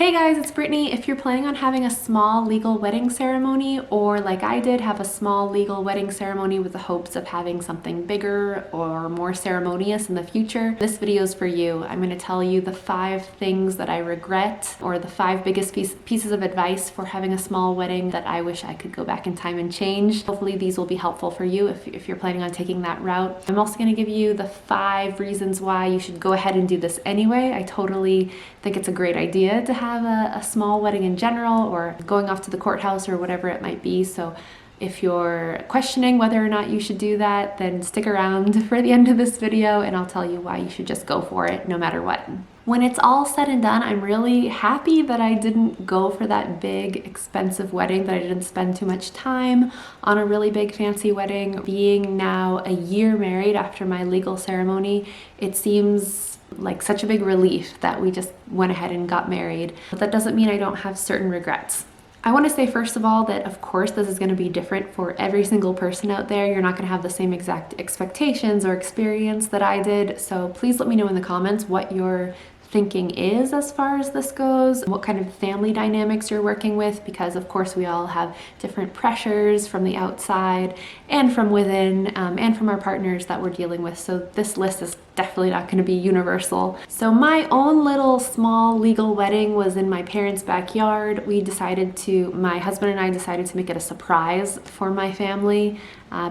Hey guys, it's Brittany. If you're planning on having a small legal wedding ceremony, or like I did, have a small legal wedding ceremony with the hopes of having something bigger or more ceremonious in the future, this video is for you. I'm going to tell you the 5 things that I regret, or the 5 biggest pieces of advice for having a small wedding that I wish I could go back in time and change. Hopefully these will be helpful for you if you're planning on taking that route. I'm also going to give you the 5 reasons why you should go ahead and do this anyway. I totally think it's a great idea to have a small wedding in general, or going off to the courthouse or whatever it might be. So if you're questioning whether or not you should do that, then stick around for the end of this video and I'll tell you why you should just go for it no matter what. When it's all said and done, I'm really happy that I didn't go for that big, expensive wedding, that I didn't spend too much time on a really big, fancy wedding. Being now a year married after my legal ceremony, it seems like such a big relief that we just went ahead and got married. But that doesn't mean I don't have certain regrets. I want to say first of all that of course this is going to be different for every single person out there. You're not going to have the same exact expectations or experience that I did. So please let me know in the comments what your thinking is as far as this goes, what kind of family dynamics you're working with, because of course we all have different pressures from the outside and from within, and from our partners that we're dealing with. So this list is definitely not going to be universal. So my own little small legal wedding was in my parents' backyard. My husband and I decided to make it a surprise for my family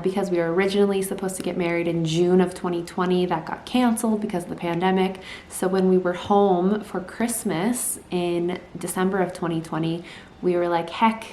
because we were originally supposed to get married in June of 2020. That got canceled because of the pandemic. So when we were home for Christmas in December of 2020, we were like, heck,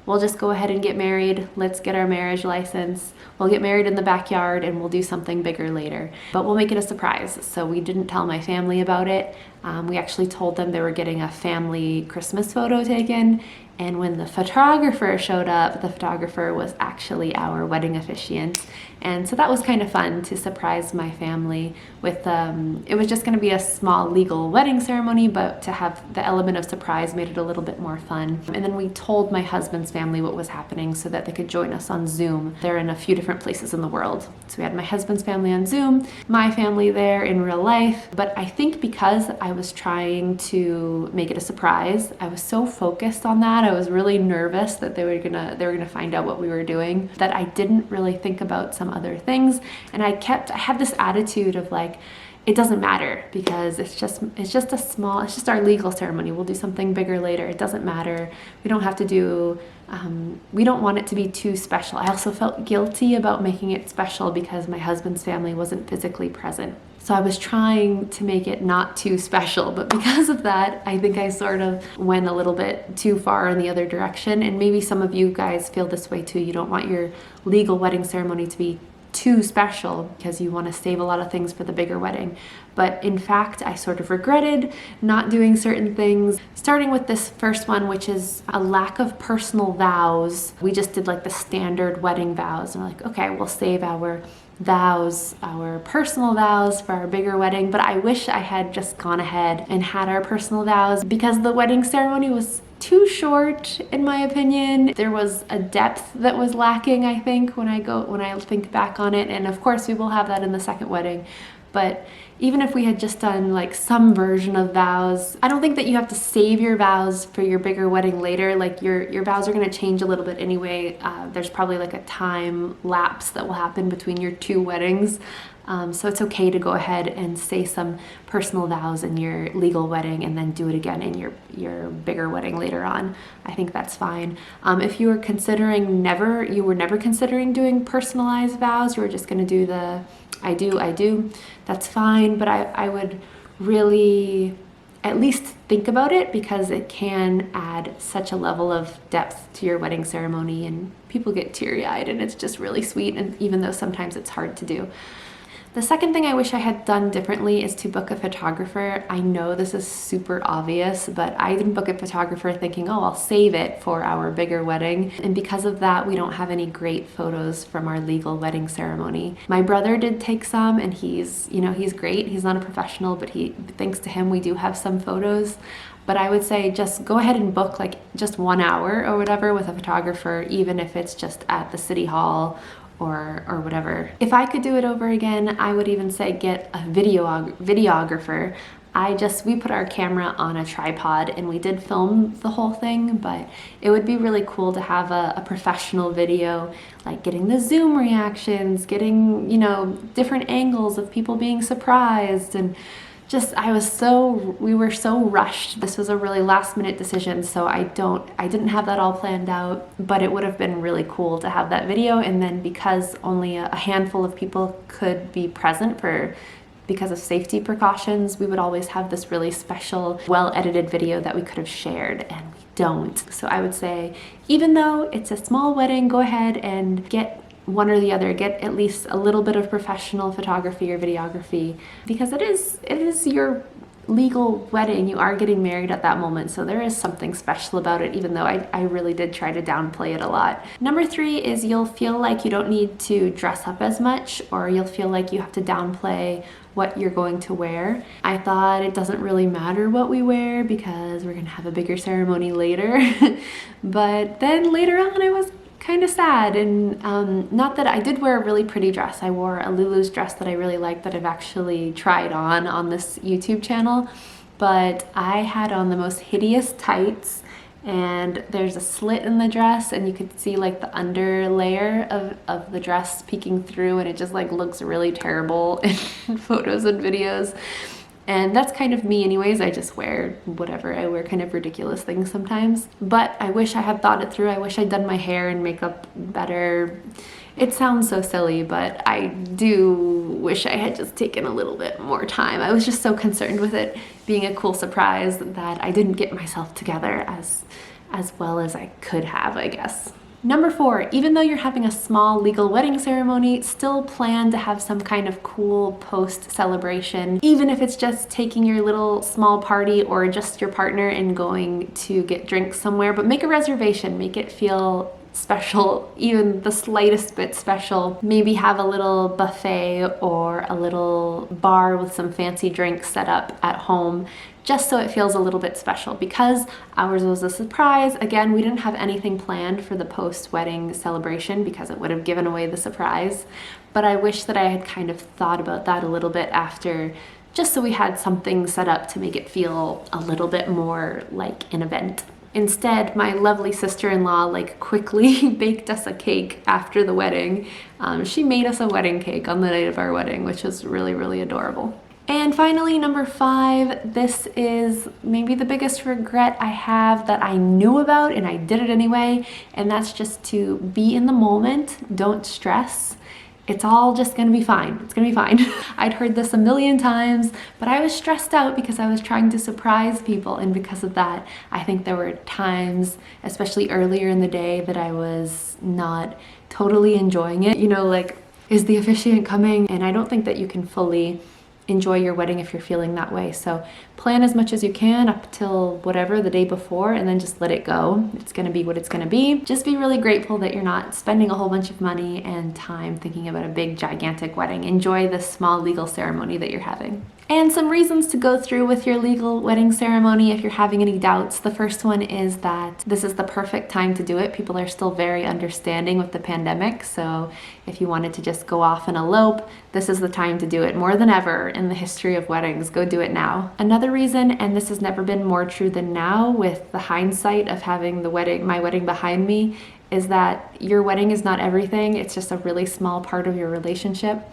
we'll just go ahead and get married. Let's get our marriage license. We'll get married in the backyard and we'll do something bigger later. But we'll make it a surprise. So we didn't tell my family about it. We actually told them they were getting a family Christmas photo taken. And when the photographer showed up, the photographer was actually our wedding officiant. And so that was kind of fun to surprise my family with, it was just going to be a small legal wedding ceremony, but to have the element of surprise made it a little bit more fun. And then we told my husband's family what was happening so that they could join us on Zoom. They're in a few different places in the world. So we had my husband's family on Zoom, my family there in real life. But I think because I was trying to make it a surprise, I was so focused on that. I was really nervous that they were gonna find out what we were doing, that I didn't really think about some other things. And I had this attitude of like, it doesn't matter because it's just our legal ceremony. We'll do something bigger later. It doesn't matter. We don't have to do, we don't want it to be too special. I also felt guilty about making it special because my husband's family wasn't physically present. So I was trying to make it not too special, but because of that, I think I sort of went a little bit too far in the other direction. And maybe some of you guys feel this way too. You don't want your legal wedding ceremony to be too special because you want to save a lot of things for the bigger wedding. But in fact, I sort of regretted not doing certain things, starting with this first one, which is a lack of personal vows. We just did like the standard wedding vows, and we're like, okay, we'll save our vows, our personal vows for our bigger wedding. But I wish I had just gone ahead and had our personal vows because the wedding ceremony was too short, in my opinion. There was a depth that was lacking, I think, when I think back on it. And of course we will have that in the second wedding. But even if we had just done like some version of vows, I don't think that you have to save your vows for your bigger wedding later. Like your vows are going to change a little bit anyway. There's probably like a time lapse that will happen between your 2 weddings. So it's okay to go ahead and say some personal vows in your legal wedding and then do it again in your bigger wedding later on. I think that's fine. If you were never considering doing personalized vows, you were just going to do the I do, that's fine. But I would really at least think about it because it can add such a level of depth to your wedding ceremony, and people get teary-eyed and it's just really sweet, and even though sometimes it's hard to do. The second thing I wish I had done differently is to book a photographer. I know this is super obvious, but I didn't book a photographer thinking, oh, I'll save it for our bigger wedding. And because of that, we don't have any great photos from our legal wedding ceremony. My brother did take some, and he's great. He's not a professional, but thanks to him, we do have some photos. But I would say just go ahead and book like just 1 hour or whatever with a photographer, even if it's just at the city hall or whatever. If I could do it over again, I would even say get a videographer. We put our camera on a tripod and we did film the whole thing, but it would be really cool to have a professional video, like getting the Zoom reactions, getting, different angles of people being surprised, and just, we were so rushed. This was a really last minute decision, so I didn't have that all planned out, but it would have been really cool to have that video. And then because only a handful of people could be present because of safety precautions, we would always have this really special, well-edited video that we could have shared, and we don't. So I would say, even though it's a small wedding, go ahead and get one or the other. Get at least a little bit of professional photography or videography, because it is your legal wedding. You are getting married at that moment, so there is something special about it, even though I really did try to downplay it a lot. Number 3 is you'll feel like you don't need to dress up as much, or you'll feel like you have to downplay what you're going to wear. I thought it doesn't really matter what we wear because we're gonna have a bigger ceremony later. But then later on I was kind of sad, and not that I did wear a really pretty dress. I wore a Lulu's dress that I really liked, that I've actually tried on this YouTube channel, but I had on the most hideous tights, and there's a slit in the dress and you could see like the under layer of the dress peeking through, and it just like looks really terrible in photos and videos. And that's kind of me anyways. I just wear whatever. I wear kind of ridiculous things sometimes. But I wish I had thought it through. I wish I'd done my hair and makeup better. It sounds so silly, but I do wish I had just taken a little bit more time. I was just so concerned with it being a cool surprise that I didn't get myself together as well as I could have, I guess. Number 4, even though you're having a small legal wedding ceremony, still plan to have some kind of cool post celebration, even if it's just taking your little small party or just your partner and going to get drinks somewhere. But make a reservation, make it feel special, even the slightest bit special. Maybe have a little buffet or a little bar with some fancy drinks set up at home, just so it feels a little bit special. Because ours was a surprise, again, we didn't have anything planned for the post-wedding celebration because it would have given away the surprise. But I wish that I had kind of thought about that a little bit after, just so we had something set up to make it feel a little bit more like an event. Instead, my lovely sister-in-law quickly baked us a cake after the wedding. She made us a wedding cake on the night of our wedding, which was really, really adorable. And finally, number 5, this is maybe the biggest regret I have that I knew about and I did it anyway, and that's just to be in the moment, don't stress. It's all just gonna be fine. It's gonna be fine. I'd heard this a million times, but I was stressed out because I was trying to surprise people, and because of that, I think there were times, especially earlier in the day, that I was not totally enjoying it. Is the officiant coming? And I don't think that you can fully enjoy your wedding if you're feeling that way. So plan as much as you can up till whatever, the day before, and then just let it go. It's gonna be what it's gonna be. Just be really grateful that you're not spending a whole bunch of money and time thinking about a big, gigantic wedding. Enjoy this small legal ceremony that you're having. And some reasons to go through with your legal wedding ceremony if you're having any doubts. The first one is that this is the perfect time to do it. People are still very understanding with the pandemic, so if you wanted to just go off and elope, this is the time to do it more than ever in the history of weddings. Go do it now. Another reason, and this has never been more true than now with the hindsight of having my wedding behind me, is that your wedding is not everything. It's just a really small part of your relationship.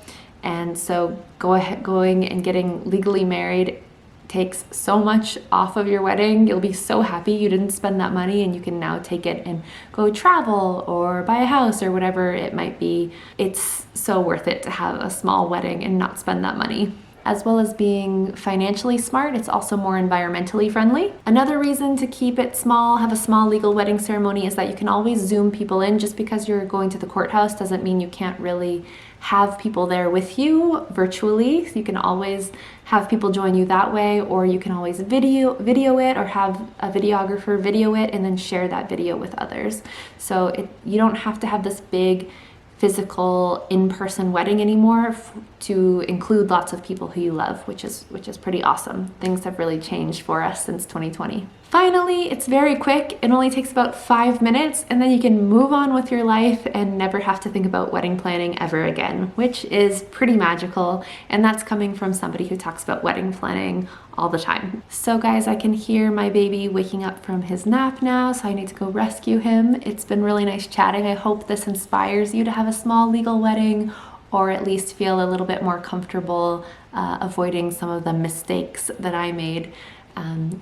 And so going and getting legally married takes so much off of your wedding. You'll be so happy you didn't spend that money, and you can now take it and go travel or buy a house or whatever it might be. It's so worth it to have a small wedding and not spend that money. As well as being financially smart, it's also more environmentally friendly. Another reason to keep it small, have a small legal wedding ceremony, is that you can always Zoom people in. Just because you're going to the courthouse doesn't mean you can't really have people there with you virtually. So you can always have people join you that way, or you can always video it, or have a videographer video it and then share that video with others. So you don't have to have this big physical in-person wedding anymore to include lots of people who you love, which is pretty awesome. Things have really changed for us since 2020. Finally, it's very quick. It only takes about 5 minutes, and then you can move on with your life and never have to think about wedding planning ever again, which is pretty magical. And that's coming from somebody who talks about wedding planning all the time. So guys, I can hear my baby waking up from his nap now, so I need to go rescue him. It's been really nice chatting. I hope this inspires you to have a small legal wedding, or at least feel a little bit more comfortable avoiding some of the mistakes that I made.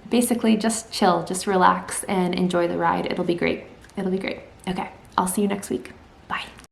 Basically just chill, just relax and enjoy the ride. It'll be great. It'll be great. Okay, I'll see you next week. Bye.